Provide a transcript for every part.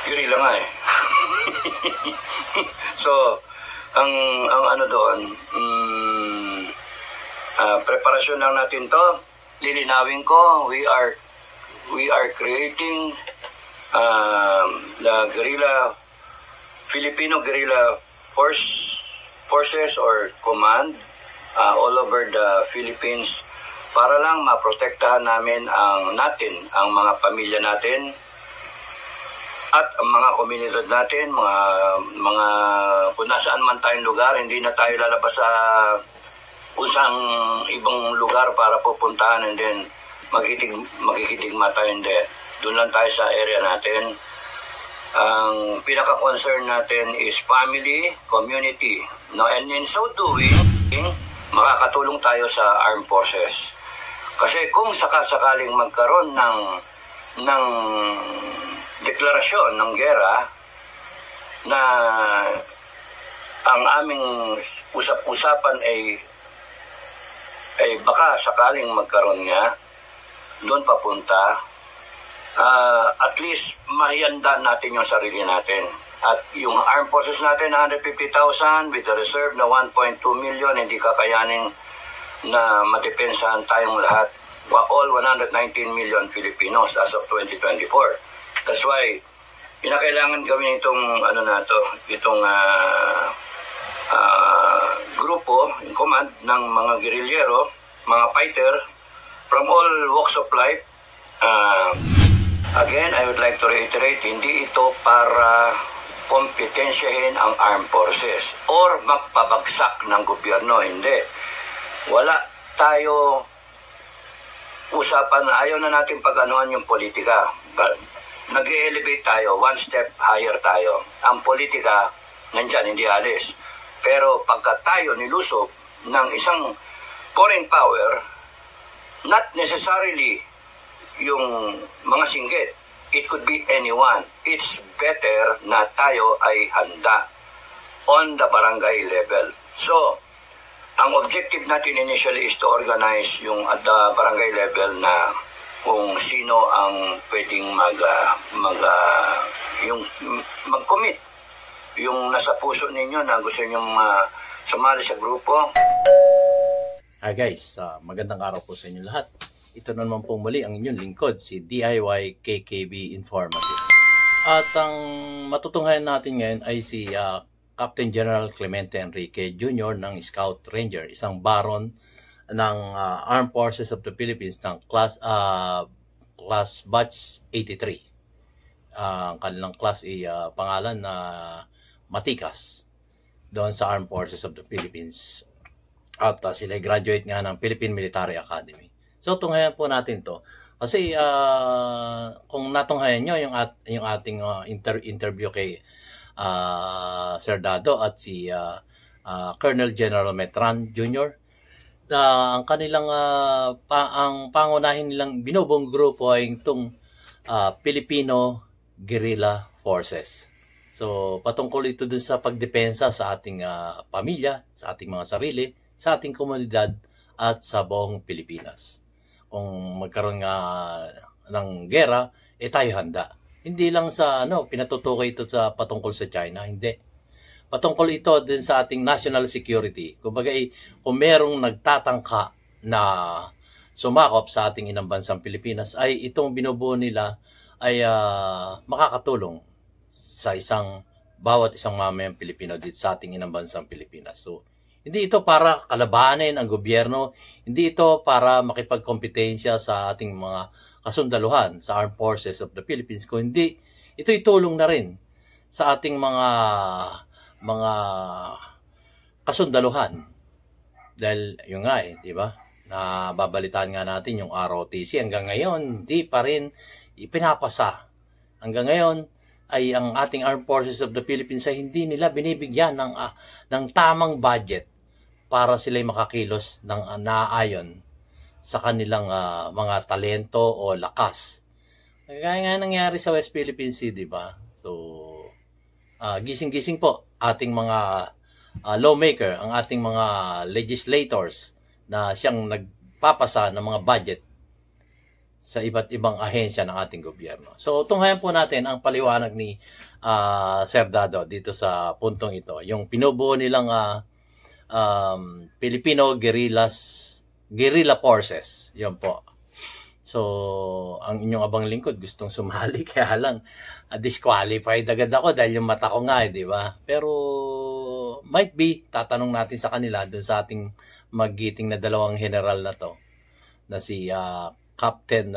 Guerrilla nga eh. So, ang ano doon, preparasyon lang natin to. Lilinawin ko, we are creating the Filipino Guerrilla Forces or Command all over the Philippines para lang maprotektahan namin ang mga pamilya natin at ang mga komunidad natin, mga kung nasaan man tayong lugar, hindi na tayo lalabas sa usang ibang lugar para pupuntahan and then magkikitigma tayo, hindi. Doon lang tayo sa area natin. Ang pinaka-concern natin is family, community. No? And in so doing, makakatulong tayo sa armed forces. Kasi kung sakasakaling magkaroon ng deklarasyon ng gera na ang aming usap-usapan ay baka sakaling magkaroon nga, doon papunta, at least mahihanda natin yung sarili natin. At yung armed forces natin, 150,000 with the reserve na 1.2 million, hindi kakayanin na madepensahan tayong lahat, all 119 million Filipinos as of 2024. That's why kinakailangan gawin itong itong grupo, yung command ng mga guerrillero, mga fighter from all walks of life. Again, I would like to reiterate, hindi ito para kompetensyahin ang armed forces or magpabagsak ng gobyerno, hindi. Wala tayo usapan, ayaw na natin pag-anuhan yung politika. Nag-elevate tayo, one step higher tayo. Ang politika, nandyan, hindi alis. Pero pagka tayo nilusob ng isang foreign power, not necessarily yung mga singgit, it could be anyone. It's better na tayo ay handa on the barangay level. So, ang objective natin initially is to organize yung at the barangay level na kung sino ang pwedeng mag-commit. Yung nasa puso ninyo na gusto nyong sumali sa grupo. Hi guys, magandang araw po sa inyo lahat. Ito naman pong muli ang inyong lingkod, si DIY KKB Informative. At ang matutunghayan natin ngayon ay si Captain General Clemente Enrique Jr. ng Scout Ranger, isang baron ng Armed Forces of the Philippines ng class batch 83. Ang kanilang class ay pangalan na Matikas doon sa Armed Forces of the Philippines. At sila graduate nga ng Philippine Military Academy. So tunghayan po natin to. Kasi kung natunghayan nyo yung ating interview kay Sir Dado at si Colonel General Metran Jr. Ang kanilang ang pangunahin nilang binubong grupo ay itong Filipino Guerrilla Forces. So patungkol ito dun sa pagdepensa sa ating pamilya, sa ating mga sarili, sa ating komunidad at sa buong Pilipinas. Kung magkaroon nga ng gera, tayo handa. Hindi lang sa pinatutukoy ito sa patungkol sa China, hindi. Patungkol ito din sa ating national security. Kumbaga, kung merong nagtatangka na sumakop sa ating inang bansang Pilipinas, ay itong binubuo nila ay makakatulong sa bawat isang mamayang Pilipino dito sa ating inang bansang Pilipinas. So, hindi ito para kalabanin ang gobyerno, hindi ito para makipagkompetensya sa ating mga kasundaluhan sa Armed Forces of the Philippines, kundi ito'y tulong na rin sa ating mga kasundaluhan. Dahil yung nga di ba? Nababalitaan nga natin yung ROTC hanggang ngayon, hindi pa rin ipinapasa. Hanggang ngayon ay ang ating Armed Forces of the Philippines ay hindi nila binibigyan ng tamang budget para sila'y makakilos ng naayon sa kanilang mga talento o lakas. Kaya nga nangyari sa West Philippine Sea, di ba? So, gising-gising po ating mga lawmaker, ang ating mga legislators na siyang nagpapasa ng mga budget sa iba't ibang ahensya ng ating gobyerno. So, tunghayan po natin ang paliwanag ni Sir Dado dito sa puntong ito. Yung pinubuo nilang Filipino Guerrilla Forces. Yun po. So, ang inyong abang lingkod gustong sumali, kaya lang disqualified agad ako dahil yung mata ko nga, di ba? Pero, might be, tatanong natin sa kanila dun sa ating magiting na dalawang general na to, na si Captain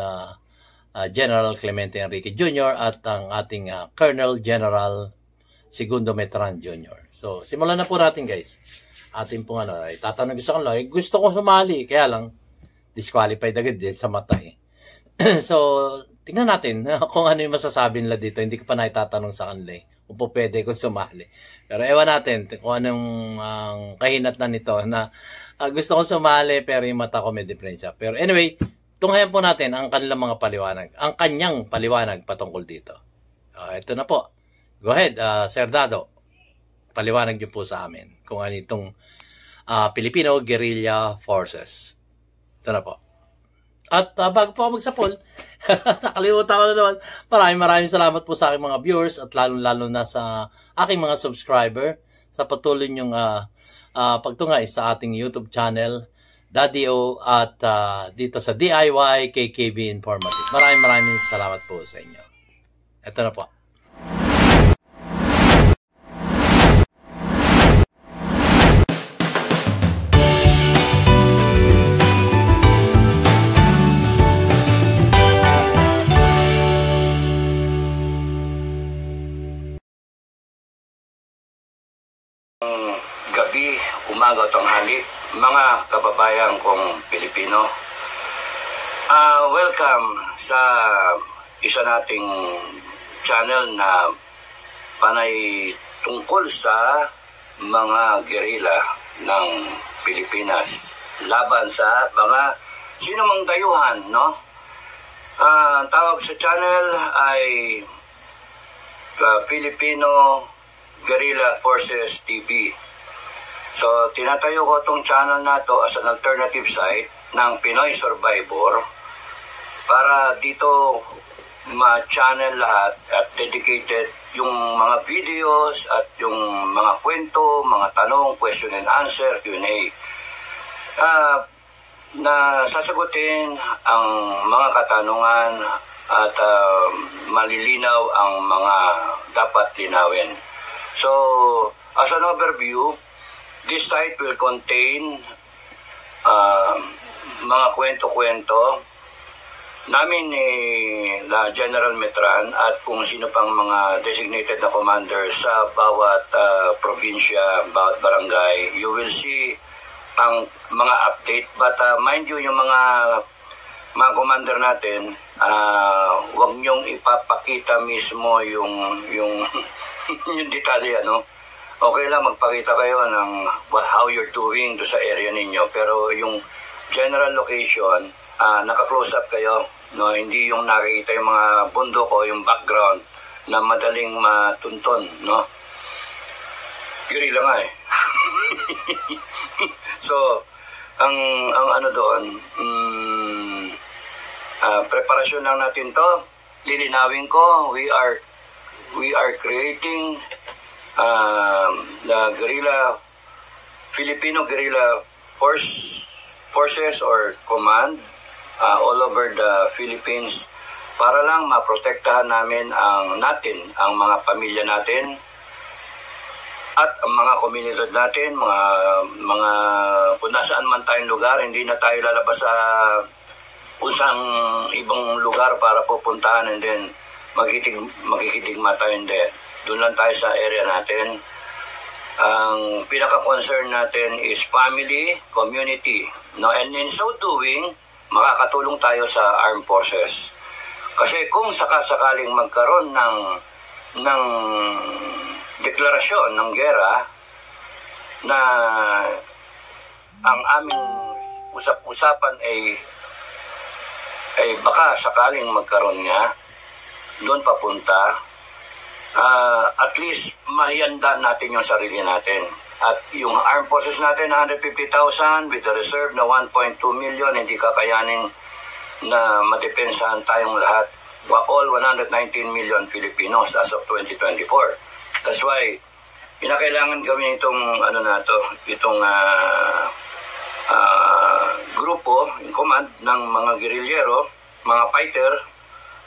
General Clemente Enrique Jr. at ang ating Colonel General Segundo Metran Jr. So, simulan na po natin, guys. Ating pong tatanong sa kanila, gusto kong sumali, kaya lang disqualified agad din sa mata eh. So, tingnan natin kung ano yung masasabi nila dito. Hindi ko pa naitatanong sa kanila kung po pwede kong sumali. Pero ewan natin kung anong kahinatnan nito na gusto kong sumali pero yung mata ko may diferensya. Pero anyway, tunghayan po natin ang kanilang mga paliwanag. Ang kanyang paliwanag patungkol dito. Ito na po. Go ahead, Sir Dado. Paliwanag niyo po sa amin kung ano itong Filipino Guerrilla Forces. Ito na po. At bago po ako magsapol, nakalimutan ko na naman, maraming salamat po sa aking mga viewers at lalo na sa aking mga subscriber sa patuloy niyong pagtunghay sa ating YouTube channel, Daddy O, at dito sa DIY KKB Informative. Maraming salamat po sa inyo. Ito na po. Gabi, umaga o tanghali, mga kababayan kong Pilipino, welcome sa isa nating channel na panay tungkol sa mga gerilla ng Pilipinas laban sa mga sinumang dayuhan, no? Ang tawag sa channel ay Filipino Guerrilla Forces TV. So, tinatayo ko itong channel na to as an alternative site ng Pinoy Survivor para dito ma-channel lahat at dedicated yung mga videos at yung mga kwento, mga tanong, question and answer, Q&A. Na sasagutin ang mga katanungan at malilinaw ang mga dapat linawin. So, as an overview, this site will contain mga kwento-kwento namin ni General Metran at kung sino pang mga designated na commander sa bawat probinsya, bawat barangay. You will see ang mga update. But mind you, yung mga commander natin, huwag niyong ipapakita mismo yung yung detalye, ano? Okay lang magpakita kayo ng how you're doing do sa area ninyo, pero yung general location, naka-close up kayo, no? Hindi yung nakikita yung mga bundok o yung background na madaling matunton, no? Guerrilla nga eh. So, ang ano doon, preparasyon lang natin to. Lilinawin ko, we are creating the Filipino Guerrilla Forces or Command all over the Philippines para lang maprotektahan namin ang mga pamilya natin at ang mga komunidad natin, mga kung nasaan man tayong lugar, hindi na tayo lalabas sa kung saan ibang lugar para pupuntahan and then magkikitigma tayo, hindi. Doon lang tayo sa area natin. Ang pinaka-concern natin is family, community. No? And in so doing, makakatulong tayo sa armed forces. Kasi kung sakasakaling magkaroon ng deklarasyon ng gera na ang aming usap-usapan ay baka sakaling magkaroon nga, doon papunta, at least mahihanda natin yung sarili natin. At yung armed forces natin, 150,000 with the reserve na 1.2 million, hindi kakayanin na madepensahan tayong lahat, all 119 million Filipinos as of 2024. That's why kinakailangan gawin itong itong grupo, in command ng mga guerrillero, mga fighter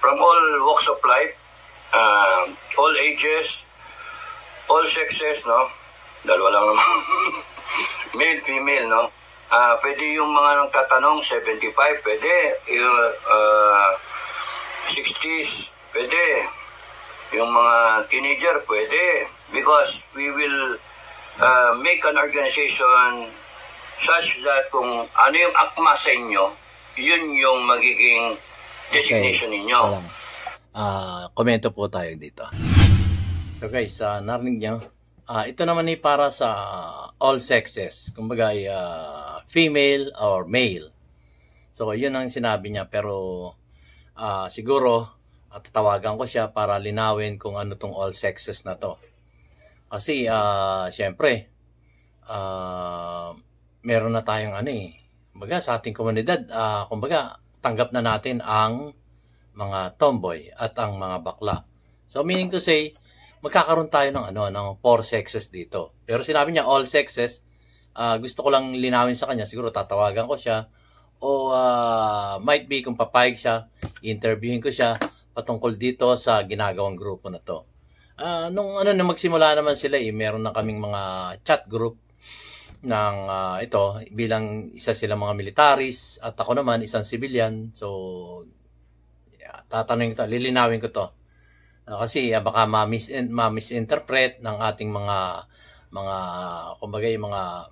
from all walks of life, all ages, all sexes, no? Dalawa lang naman. Male, female, no? Pwede yung mga nagtatanong, 75, pwede. Yung 60s, pwede. Yung mga teenager, pwede. Because we will make an organization such that kung ano yung akma sa inyo, yun yung magiging designation ninyo. Komento po tayo dito. So guys, narinig nyo. Ito naman ay para sa all sexes. Kumbaga ay female or male. So yun ang sinabi niya. Pero siguro tatawagan ko siya para linawin kung ano tong all sexes na to. Kasi syempre meron na tayong kumbaga sa ating komunidad, kumbaga tanggap na natin ang mga tomboy at ang mga bakla. So meaning to say, magkakaroon tayo ng four sexes dito. Pero sinabi niya all sexes, gusto ko lang linawin sa kanya, siguro tatawagan ko siya o might be kung papayag siya, interviewin ko siya patungkol dito sa ginagawang grupo na to. Nung magsimula naman sila, meron na kaming mga chat group ng ito, bilang isa silang mga militaris at ako naman isang civilian. So tatanungin ko to, lilinawin ko to. Kasi baka ma-misinterpret ng ating mga kumbaga yung mga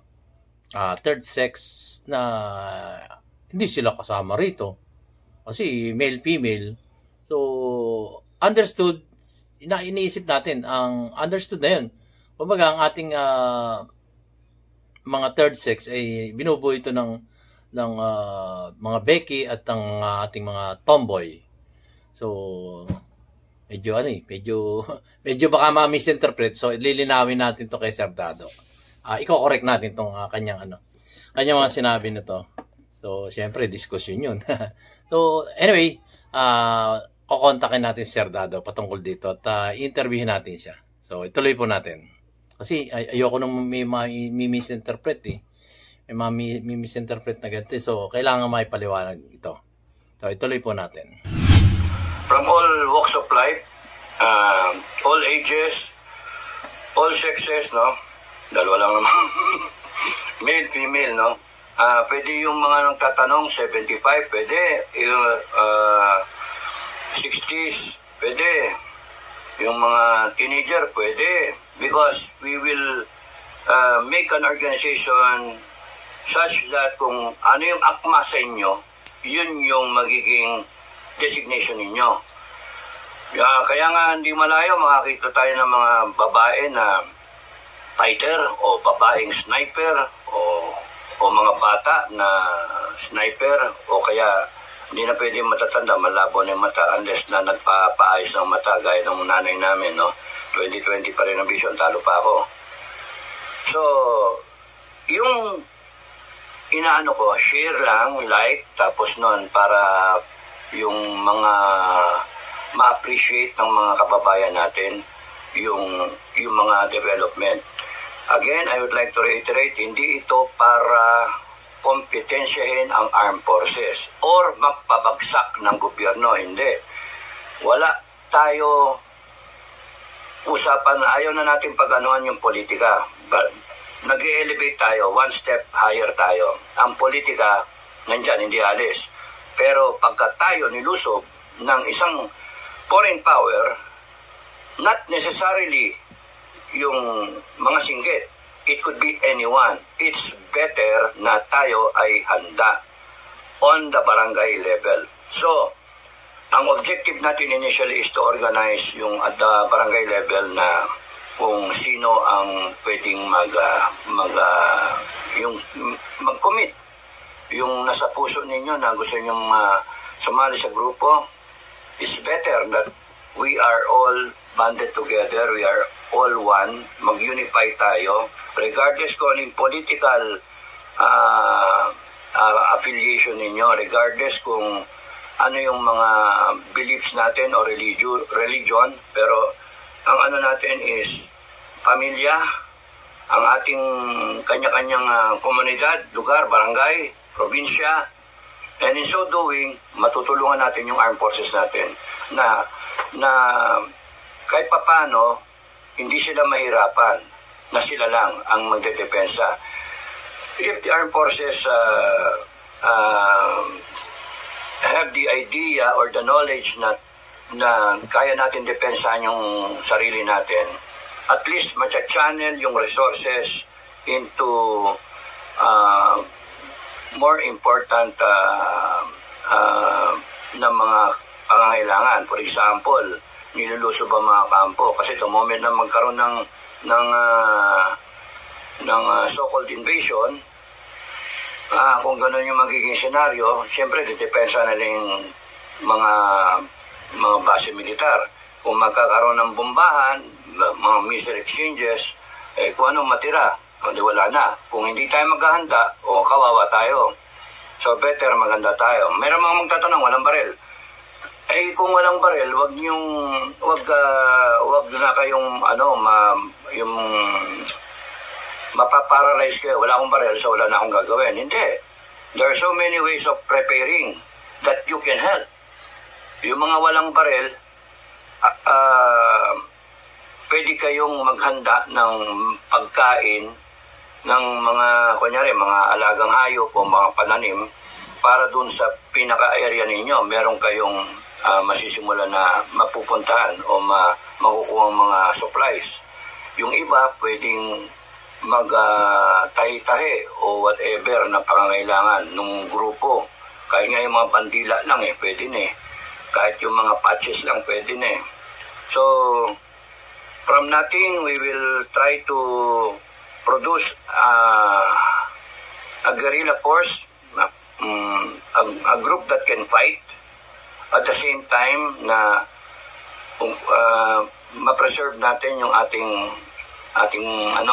third sex na hindi sila kasama rito. Kasi male, female. So understood, iniisip natin, ang understood na yun. Kumbaga ang ating mga third sex ay binubuo ito ng mga Becky at ang ating mga tomboy. So medyo medyo baka ma-misinterpret. So lilinawin natin to kay Sir Dado. Iko-correct natin tong kanyang mga sinabi na to. So syempre discussion yun. So anyway, kukontakin natin si Sir Dado patungkol dito at interviewin natin siya. So ituloy po natin. Kasi ayoko nung may misinterpret May misinterpret na ganito. So kailangan may paliwanag ito. So ituloy po natin. From all walks of life, all ages, all sexes, no? Dalawa lang naman. Male, female, no? Pwede yung mga nagtatanong, 75, pwede. Yung 60s, pwede. Yung mga teenager, pwede. Because we will make an organization such that kung ano yung akma sa inyo, yun yung magiging designation ninyo. Kaya nga hindi malayo makakita tayo ng mga babae na fighter o babaeng sniper o mga bata na sniper o kaya hindi na pwede matatanda, malabo na yung mata unless na nagpapaayos ng mata gaya ng nanay namin, no? 20/20 pa rin ang vision, talo pa ako. So, yung inaano ko, share lang, like, tapos nun para yung mga ma-appreciate ng mga kababayan natin yung mga development. Again, I would like to reiterate, hindi ito para kompetensyahin ang armed forces or magpabagsak ng gobyerno, hindi. Wala tayo usapan na ayaw na natin pag-anuhan yung politika. Nag-elevate tayo, one step higher tayo. Ang politika, nandyan, hindi alis. Pero pagka tayo nilusob ng isang foreign power, not necessarily yung mga singgit. It could be anyone. It's better na tayo ay handa on the barangay level. So, ang objective natin initially is to organize yung at the barangay level na kung sino ang pwedeng mag-commit. Yung nasa puso ninyo na gusto nyong sumali sa grupo, is better that we are all banded together, we are all one, mag-unify tayo, regardless kung anong political affiliation ninyo, regardless kung ano yung mga beliefs natin o religion, pero ang ano natin is pamilya, ang ating kanya-kanyang komunidad, lugar, barangay, probinsya, and in so doing, matutulungan natin yung armed forces natin na kahit papano, hindi sila mahirapan na sila lang ang magdedepensa. If the armed forces have the idea or the knowledge na kaya natin depensahan yung sarili natin, at least matcha-channel yung resources into more important na mga pangangailangan. For example, niluluso ba mga kampo? Kasi the moment na magkaroon ng so-called invasion, kung gano'n yung magiging senaryo, siyempre, depensa na lang yung mga base militar. Kung magkakaroon ng bombahan, mga missile exchanges, kung anong matira, di wala na. Kung hindi tayo maghahanda, kawawa tayo. So, better maganda tayo. Mayroon mga magtatanong, walang baril. Kung walang baril, wag na kayong yung mapaparalyze kayo. Wala akong baril, so wala na akong gagawin. Hindi. There are so many ways of preparing that you can help. Yung mga walang baril, pwede kayong maghanda ng pagkain ng mga, kunyari, mga alagang hayop o mga pananim para dun sa pinaka-area ninyo. Meron kayong masisimula na mapupuntahan o makukuha mga supplies. Yung iba, pwedeng mag-tahi-tahi o whatever na pangangailangan ng grupo. Kahit nga yung mga bandila lang pwede na Kahit yung mga patches lang pwede na So, from nothing, we will try to produce a guerrilla force, a group that can fight, at the same time na ma-preserve natin yung ating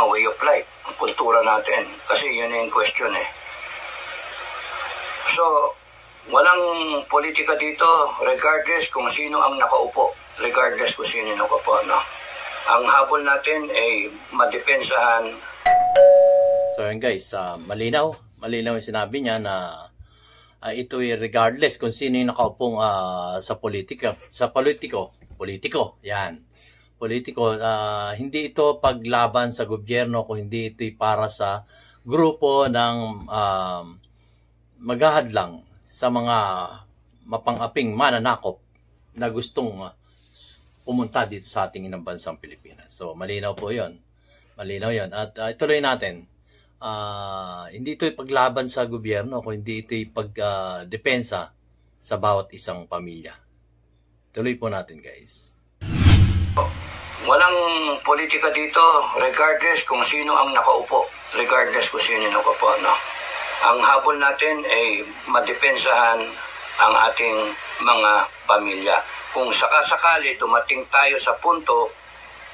way of life, ang kultura natin. Kasi yun yung question So, walang politika dito, regardless kung sino ang nakaupo. Regardless kung sino ang nakaupo, no? Ang habol natin ay madepensahan. So yun guys, malinaw yung sinabi niya na ito ay regardless kung sino yung nakaupong sa politiko, yan. Politiko, hindi ito paglaban sa gobyerno, kung hindi ito para sa grupo ng maghahadlang sa mga mapang-aping mananakop na gustong pumunta dito sa ating inang bansang Pilipinas. So, malinaw po yun. At ituloy natin. Hindi ito paglaban sa gobyerno, kung hindi ito pagdepensa sa bawat isang pamilya. Tuloy po natin, guys. Walang politika dito, regardless kung sino ang nakaupo. Regardless kung sino ang nakaupo, no? Ang habol natin ay madepensahan ang ating mga pamilya. Kung sakasakali dumating tayo sa punto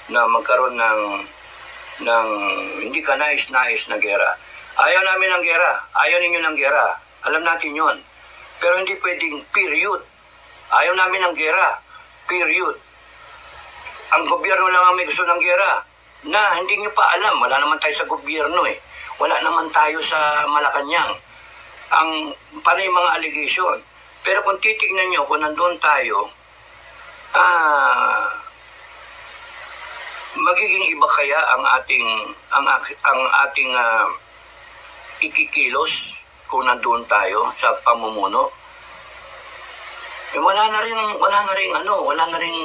na magkaroon ng hindi ka nais-nais na gera. Ayaw namin ng gera. Ayaw ninyo ng gera. Alam natin yon. Pero hindi pwedeng period. Ayaw namin ng gera. Period. Ang gobyerno lang ang may gusto ng gera. Na hindi nyo pa alam. Wala naman tayo sa gobyerno Wala naman tayo sa Malacanang. Panay mga allegation. Pero kung titignan nyo, kung nandun tayo, magiging iba kaya ang ating ikikilos kung nandun tayo sa pamumuno? Wala na rin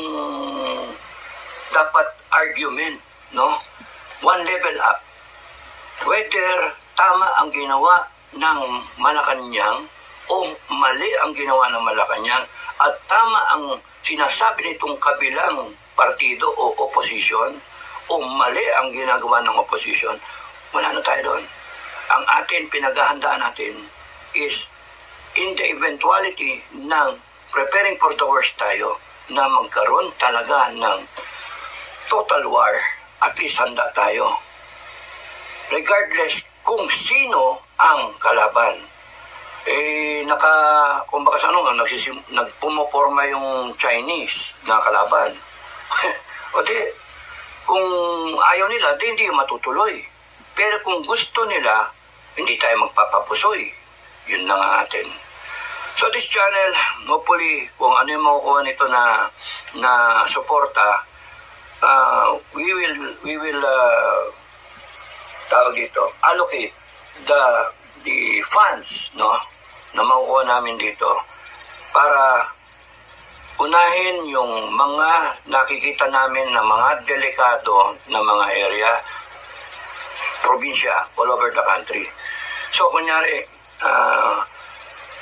dapat argument, no? One level up. Whether tama ang ginawa ng Malacanang o mali ang ginawa ng Malacanang at tama ang sinasabi nitong kabilang partido o opposition o mali ang ginagawa ng opposition, wala na tayo doon. Ang atin, pinaghahandaan natin is in the eventuality ng preparing for the worst tayo na magkaroon talaga ng total war, at least handa tayo. Regardless kung sino ang kalaban. kumbaga sa nagpumoporma yung Chinese na kalaban. O di, kung ayaw nila, di hindi matutuloy. Pero kung gusto nila, hindi tayo magpapapusoy. Yun na nga atin. So this channel, hopefully, kung ano yung makukuha nito na suporta, we will tawag dito, allocate the funds, no, na makukuha namin dito para unahin yung mga nakikita namin na mga delikado na mga area, probinsya, all over the country. So, kunyari,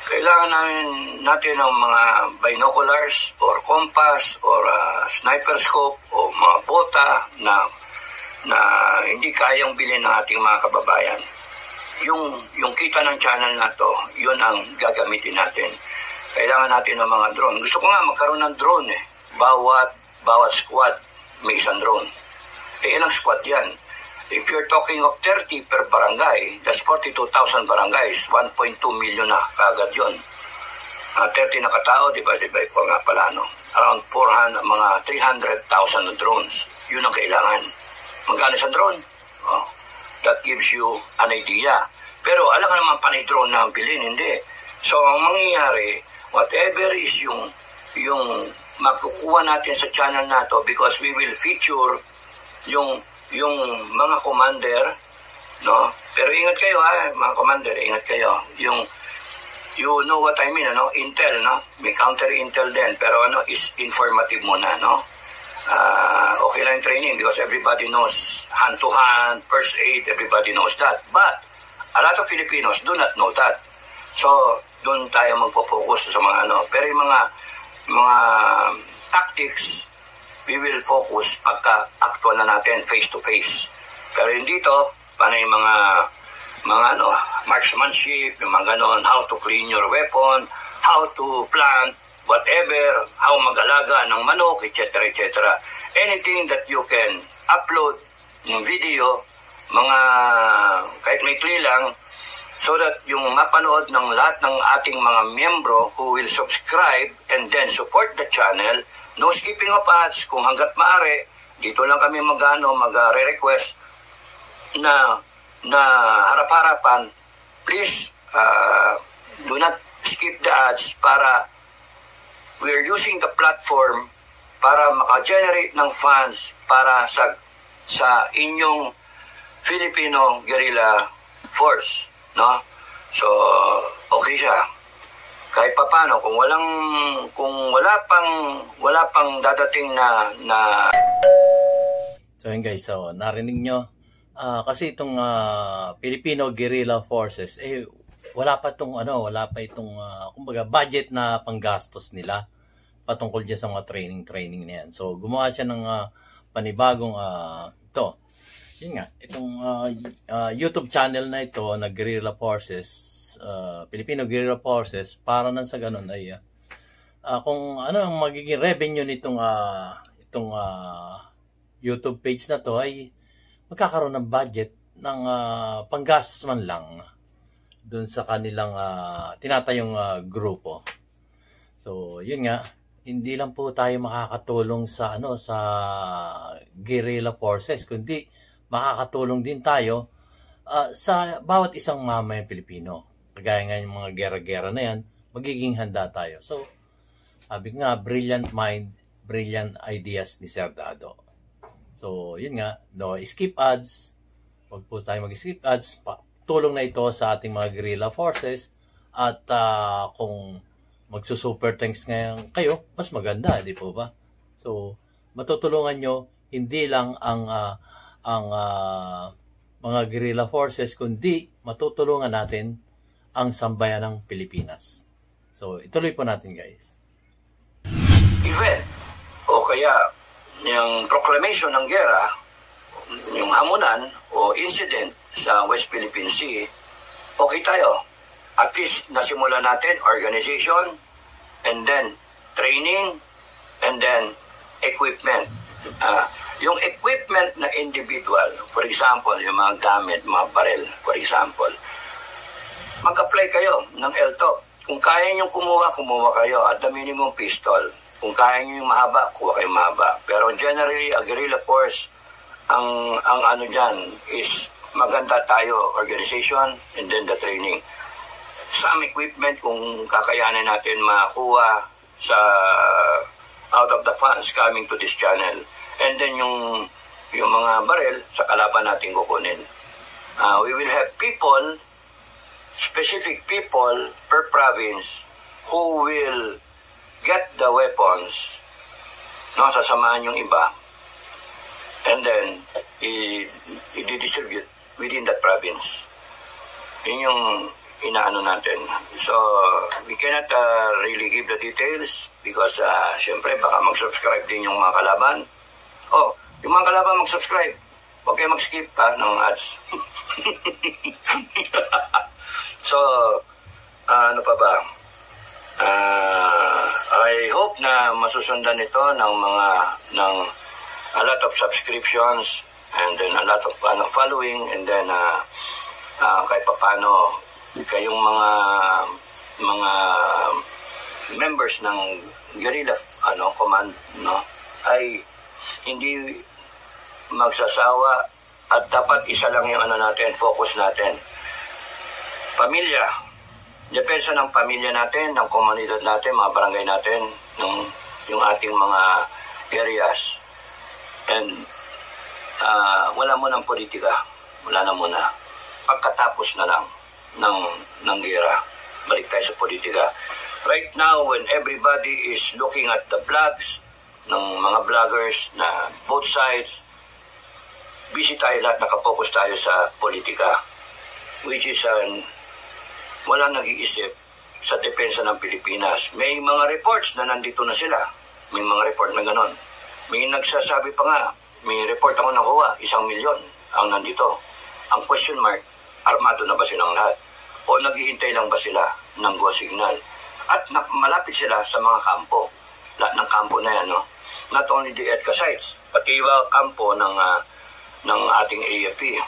kailangan natin ng mga binoculars or compass or sniper scope o mga bota na hindi kayang bilhin ng ating mga kababayan. Yung kita ng channel na to, yun ang gagamitin natin. Kailangan natin ng mga drone. Gusto ko nga magkaroon ng drone eh. Bawat squad may isang drone. Ilang squad yan? If you're talking of 30 per barangay, that's 42,000 barangays, 1.2 million na kagad yun. 30 na katao, divide po nga pala, no? Around 300,000 na drones. Yun ang kailangan. Magkano sa drone? Oh, that gives you an idea. Pero alam ka naman panay drone na ang bilhin, hindi. So, ang mangyayari, whatever is yung makukuha natin sa channel na to, because we will feature yung mga commander, no? Pero ingat kayo mga commander, ingat kayo. You know what I mean, ano? Intel, no? May counter-intel din, pero is informative muna, no? Okay lang yung training because everybody knows hand-to-hand, first aid, everybody knows that. But, a lot of Filipinos do not know that. So, doon tayo magpo-focus sa mga Pero yung mga tactics, we will focus pagka actual na natin face-to-face. Pero yung dito, paano yung mga marksmanship, yung mga ganon, how to clean your weapon, how to plant, whatever, how mag-alaga ng manok, etc. Anything that you can upload ng video, kahit may kli lang, so that yung mapanood ng lahat ng ating mga miyembro who will subscribe and then support the channel, no skipping of ads, kung hanggat maaari, dito lang kami mag-re-request na harap-harapan, please do not skip the ads para we're using the platform para maka-generate ng funds para sa inyong Filipino Guerrilla Force, no? So, okay siya. Kahit papaano, kung wala pang dadating na So yun guys, so narinig nyo, kasi itong Filipino Guerrilla Forces, wala pa itong kumbaga budget na panggastos nila patungkol dyan sa mga training na yan. So gumawa siya ng panibagong yun nga, itong YouTube channel na ito na Guerrilla Forces, Filipino Guerrilla Forces, para nang sa ganun ay kung ano ang magiging revenue nitong YouTube page na to ay magkakaroon ng budget ng panggastos man lang dun sa kanilang tinatayong grupo. So, yun nga, hindi lang po tayo makakatulong sa Guerrilla Forces, kundi makakatulong din tayo sa bawat isang mamayang Pilipino. Kagaya nga yung mga gera-gera na yan, magiging handa tayo. So, sabi nga, brilliant mind, brilliant ideas ni Sir Dado. So, yun nga, no skip ads. Huwag po tayo mag-skip ads. Tulong na ito sa ating mga guerrilla forces. At kung magsusuper thanks ngayon kayo, mas maganda, di po ba? So, matutulungan nyo, hindi lang ang mga guerrilla forces, kundi matutulungan natin ang sambayan ng Pilipinas. So, ituloy po natin, guys. Event o kaya yung proclamation ng gera, yung hamunan o incident sa West Philippine Sea, okay tayo. At least nasimula natin organization, and then training, and then equipment. Yung equipment na individual, for example, yung mga gamit, mga barel, for example, mag-apply kayo ng LTO. Kung kaya nyo kumuha kayo at the minimum pistol. Kung kaya nyo yung mahaba, kuha kayo mahaba. Pero generally, a guerrilla force, ang ano dyan is maganda tayo, organization, and then the training. Some equipment, kung kakayanin natin makuha sa out of the funds coming to this channel. And then yung mga barel, sa kalaban natin kukunin. We will have people, specific people per province who will get the weapons, no, sasamahan yung iba, and then i-distribute within that province. Yun yung inaano natin. So, we cannot really give the details because syempre baka mag-subscribe din yung mga kalaban. Oh, yung mga kalaban mag-subscribe. Huwag kayo mag-skip ng ads. So, ano pa ba? I hope na masusundan ito ng a lot of subscriptions and then a lot of following, and then kahit paano kayong mga members ng guerrilla command, no, ay hindi magsasawa at dapat isa lang yung natin, focus natin. Pamilya, depensa ng pamilya natin, ng komunidad natin, mga barangay natin, yung ating mga areas. And wala mo ng politika, wala na muna. Pagkatapos na lang ng gera, balik tayo sa politika. Right now, when everybody is looking at the vlogs ng mga vloggers na both sides, busy tayo lahat, nakapokus tayo sa politika, which is wala nag-iisip sa depensa ng Pilipinas. May mga reports na nandito na sila. May mga report na ganon. May nagsasabi pa nga, may report ako nakuha, 1 milyon ang nandito. Ang question mark, armado na ba silang lahat? O naghihintay lang ba sila ng go signal? At malapit sila sa mga kampo. Lahat ng kampo na yan, no? Not only the EDCA sites, pati yung kampo ng ating AFP.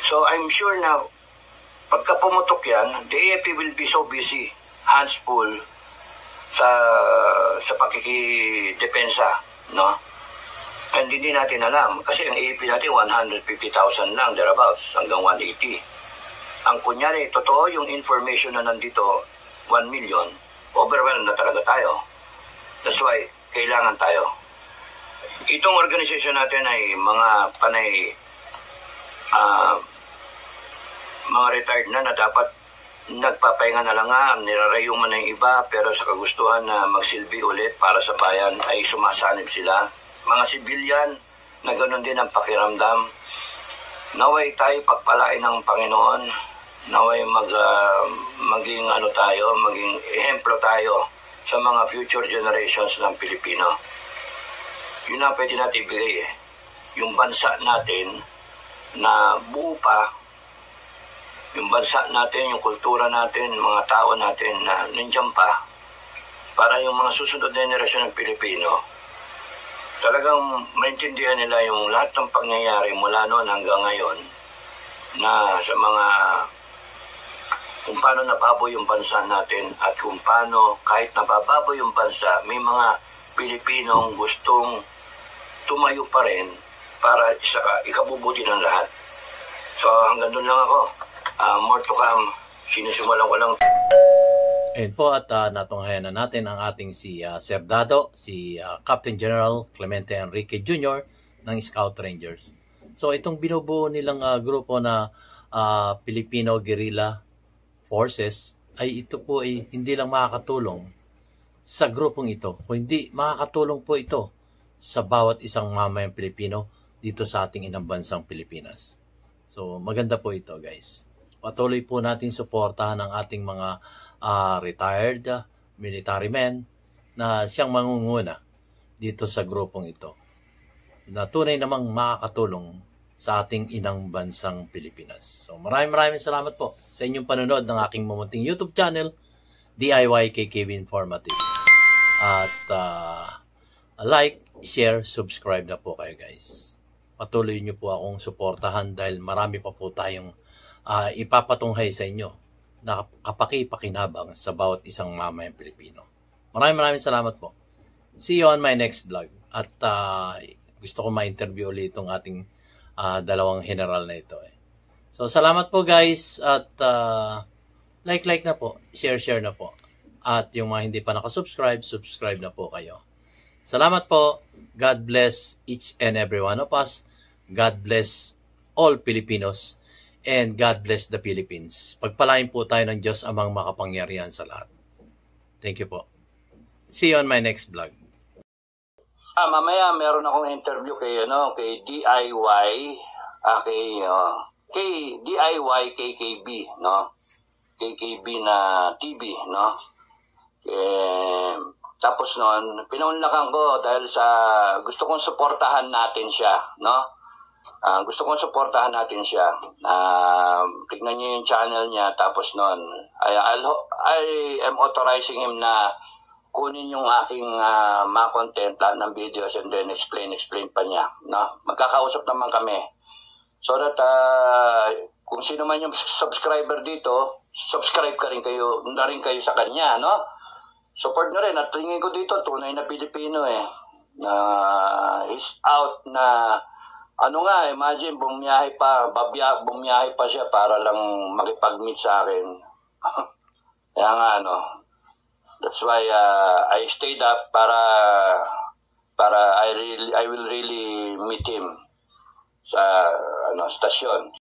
So I'm sure na pagka pumutok yan, the AFP will be so busy, hands full sa pakikidepensa, no? And hindi natin alam kasi ang AFP natin 150,000 lang, thereabouts, hanggang 180. Ang kunyari, totoo yung information na nandito, 1 million, overwhelmed na talaga tayo. That's why, kailangan tayo. Itong organization natin ay mga panay, mga retired na dapat nagpapahinga na lang nga, nirarayuman na yung iba, pero sa kagustuhan na magsilbi ulit para sa bayan ay sumasanib sila. Mga sibilyan na ganoon din ang pakiramdam. Naway tayo pagpalain ng Panginoon, naway maging maging ehemplo tayo sa mga future generations ng Pilipino. Yun na pwede natin ibigay yung bansa natin na buo pa, yung bansa natin, yung kultura natin, mga tao natin na nandiyan pa, para yung mga susunod na generasyon ng Pilipino, talagang maintindihan nila yung lahat ng pangyayari mula noon hanggang ngayon na sa mga kung paano nababoy yung bansa natin at kung paano kahit nabababoy yung bansa, may mga Pilipinong gustong tumayo pa rin para ikabubuti ng lahat. So hanggang doon lang ako. More to come. Sinisimulan ko lang. Ayun po at natunghayan na natin ang ating si Sir Dado, si Captain General Clemente Enrique Jr. ng Scout Rangers. So itong binubuo nilang grupo na Filipino Guerrilla Forces ay ito po ay hindi lang makakatulong sa grupong ito, kundi makakatulong po ito sa bawat isang mamayang Pilipino dito sa ating inang bansang Pilipinas. So maganda po ito, guys. Patuloy po natin suportahan ang ating mga retired military men na siyang mangunguna dito sa grupong ito na tunay namang makakatulong sa ating inang bansang Pilipinas. So maraming salamat po sa inyong panonood ng aking mamunting YouTube channel, DIY KKB Informative. At like, share, subscribe na po kayo, guys. Patuloy nyo po akong suportahan dahil marami pa po tayong ipapatunghay sa inyo kapaki-pakinabang sa bawat isang mamayang Pilipino. Maraming salamat po. See you on my next vlog. At gusto ko ma-interview ulit itong ating dalawang general na ito. So, salamat po guys. At like na po. Share na po. At yung mga hindi pa nakasubscribe, subscribe na po kayo. Salamat po. God bless each and every one of us. God bless all Filipinos. And God bless the Philippines. Pagpalain po tayo ng Diyos amang makapangyarihan sa lahat. Thank you po. See you on my next vlog. Mamaya meron akong interview kay DIY, kay DIY KKB, no? KKB na TV, no? Tapos noon, pinaunlakan ko dahil sa gusto kong suportahan natin siya, no? Gusto kong suportahan natin siya. Tignan niyo yung channel niya, tapos noon, I am authorizing him na kunin yung aking mga content ng videos and then explain pa niya, no? Magkakausap naman kami. So that kung sino man yung subscriber dito, subscribe na rin kayo sa kanya, no? Support nyo rin. At tingin ko dito, tunay na Pilipino he's out na, imagine, bumiyahe pa siya para lang makipag-meet sa akin. Kaya nga, that's why I stayed up para I will really meet him sa stasyon.